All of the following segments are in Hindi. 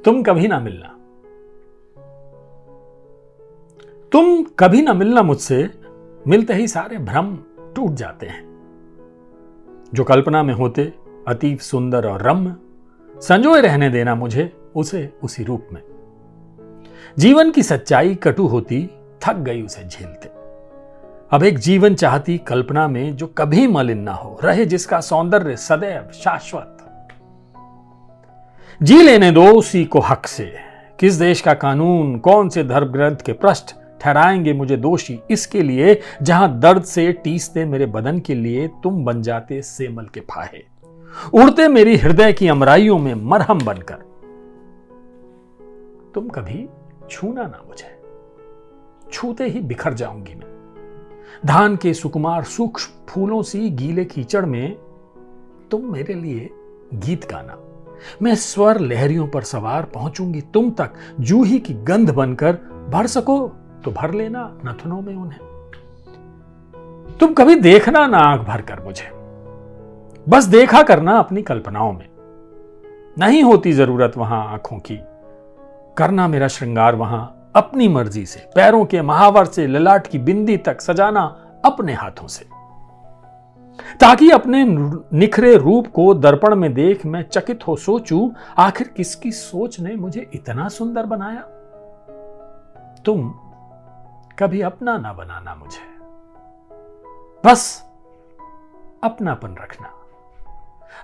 तुम कभी ना मिलना। तुम कभी ना मिलना मुझसे, मिलते ही सारे भ्रम टूट जाते हैं। जो कल्पना में होते अतीव सुंदर और रम्य, संजोए रहने देना मुझे उसे उसी रूप में। जीवन की सच्चाई कटु होती, थक गई उसे झेलते। अब एक जीवन चाहती कल्पना में जो कभी मलिन ना हो, रहे जिसका सौंदर्य सदैव शाश्वत। जी लेने दो उसी को हक से, किस देश का कानून, कौन से धर्म ग्रंथ के पृष्ठ ठहराएंगे मुझे दोषी इसके लिए, जहां दर्द से टीसते मेरे बदन के लिए तुम बन जाते सेमल के फाहे, उड़ते मेरी हृदय की अमराइयों में मरहम बनकर। तुम कभी छूना ना मुझे, छूते ही बिखर जाऊंगी मैं। धान के सुकुमार सूक्ष्म फूलों सी गीले कीचड़ में तुम मेरे लिए गीत गाना। मैं स्वर लहरियों पर सवार पहुंचूंगी तुम तक, जूही की गंध बनकर। भर सको तो भर लेना नथनों में उन्हें। तुम कभी देखना ना आंख भर कर मुझे, बस देखा करना अपनी कल्पनाओं में। नहीं होती जरूरत वहां आंखों की, करना मेरा श्रृंगार वहां अपनी मर्जी से। पैरों के महावर से ललाट की बिंदी तक सजाना अपने हाथों से, ताकि अपने निखरे रूप को दर्पण में देख मैं चकित हो सोचूं, आखिर किसकी सोच ने मुझे इतना सुंदर बनाया। तुम कभी अपना ना बनाना मुझे, बस अपनापन रखना।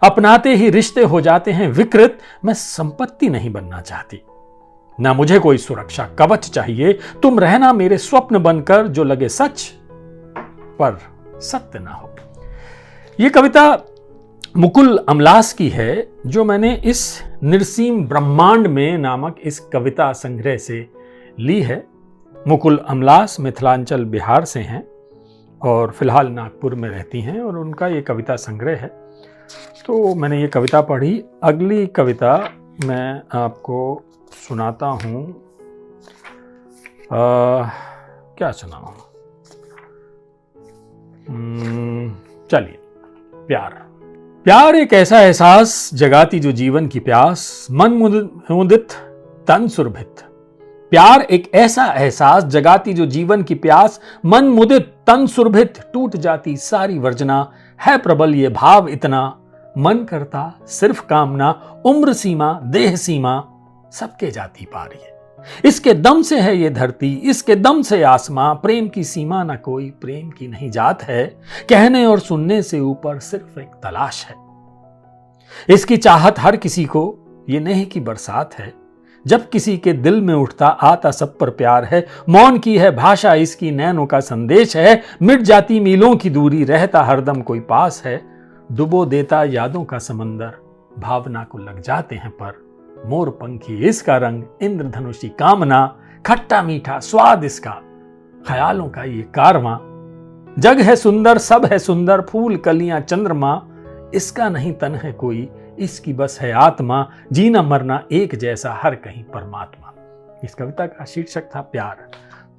अपनाते ही रिश्ते हो जाते हैं विकृत। मैं संपत्ति नहीं बनना चाहती, ना मुझे कोई सुरक्षा कवच चाहिए। तुम रहना मेरे स्वप्न बनकर, जो लगे सच पर सत्य ना हो। यह कविता मुकुल अमलास की है, जो मैंने इस निर्सीम ब्रह्मांड में नामक इस कविता संग्रह से ली है। मुकुल अमलास मिथिलांचल बिहार से हैं और फिलहाल नागपुर में रहती हैं, और उनका ये कविता संग्रह है। तो मैंने ये कविता पढ़ी। अगली कविता मैं आपको सुनाता हूँ। क्या सुनाऊँ? चलिए, प्यार एक ऐसा एहसास जगाती जो जीवन की प्यास, मन मुदित तन सुरभित। प्यार एक ऐसा एहसास जगाती जो जीवन की प्यास, मन मुदित तन सुरभित। टूट जाती सारी वर्जना, है प्रबल ये भाव इतना, मन करता सिर्फ कामना। उम्र सीमा देह सीमा, सबके जाती पार ये। इसके दम से है ये धरती, इसके दम से आसमां। प्रेम की सीमा ना कोई, प्रेम की नहीं जात है। कहने और सुनने से ऊपर सिर्फ एक तलाश है। इसकी चाहत हर किसी को, ये नहीं की बरसात है। जब किसी के दिल में उठता आता सब पर प्यार है। मौन की है भाषा इसकी, नैनों का संदेश है। मिट जाती मीलों की दूरी, रहता हरदम कोई पास है। डुबो देता यादों का समंदर, भावना को लग जाते हैं पर। मोर पंखी इसका रंग, इंद्रधनुषी कामना। खट्टा मीठा स्वाद इसका, ख्यालों का ये कारवां। जग है सुंदर सब है सुंदर, फूल कलियां चंद्रमा। इसका नहीं तन है कोई, इसकी बस है आत्मा। जीना मरना एक जैसा, हर कहीं परमात्मा। इस कविता का शीर्षक था प्यार।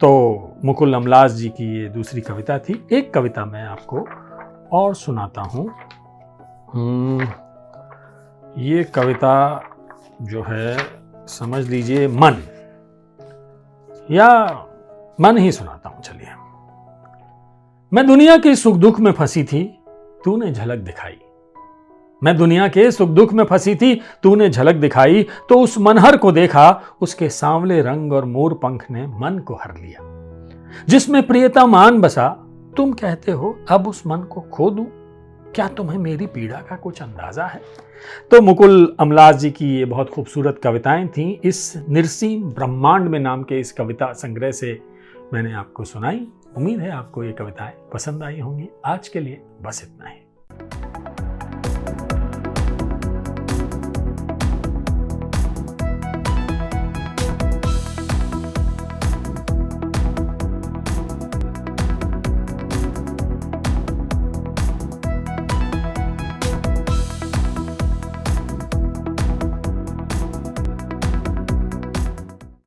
तो मुकुल अमलास जी की ये दूसरी कविता थी। एक कविता मैं आपको और सुनाता हूं। ये कविता जो है समझ लीजिए मन, या मन ही सुनाता हूं। चलिए। मैं दुनिया के सुख दुख में फंसी थी, तूने झलक दिखाई। मैं दुनिया के सुख दुख में फंसी थी, तूने झलक दिखाई। तो उस मनहर को देखा, उसके सांवले रंग और मोर पंख ने मन को हर लिया। जिसमें प्रियता मान बसा, तुम कहते हो अब उस मन को खो दूं। क्या तुम्हें मेरी पीड़ा का कुछ अंदाजा है? तो मुकुल अमलास जी की ये बहुत खूबसूरत कविताएं थीं। इस निर्सीम ब्रह्मांड में नाम के इस कविता संग्रह से मैंने आपको सुनाई। उम्मीद है आपको ये कविताएं पसंद आई होंगी। आज के लिए बस इतना ही।